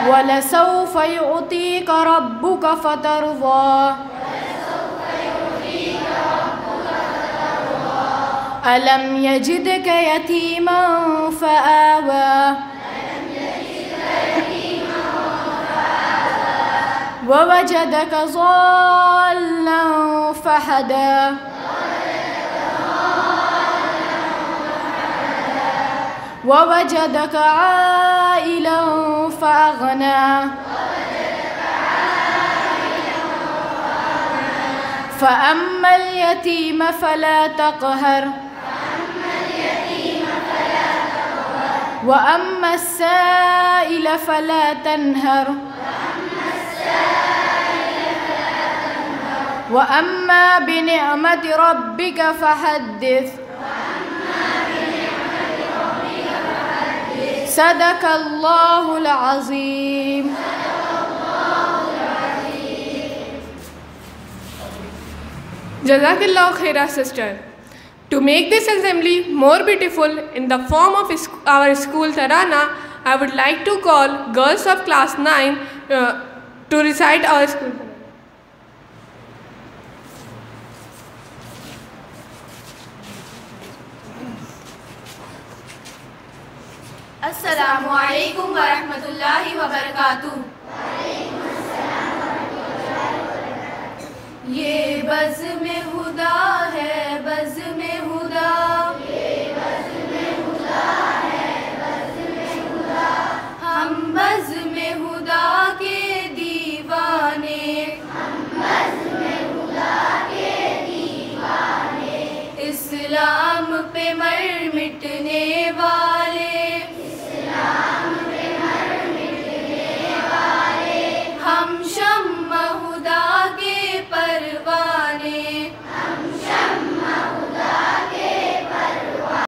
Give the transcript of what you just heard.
वलसौफ युअतीक रब्बुक फतरज़ा अलम यजिदक यतीमन फ़आवा ववजदक ज़ाल्लन फ़हदा ववजदक आइलन फ़अग़ना फ़अम्मल यतीम फ़ला तक़हर वअम्मा अस्साइल फ़ला तन्हर वअम्मा बिनिअमति रब्बिक फ़हद्दिस सदक़ल्लाहुल अज़ीम। Jazakallah khaira, sister. To make this assembly more beautiful in the form of our school Tarana, I would like to call girls of class 9 to recite our school Tarana. अस्सलामु अलैकुम व रहमतुल्लाहि व बरकातुहू। ये बज़्म हुदा है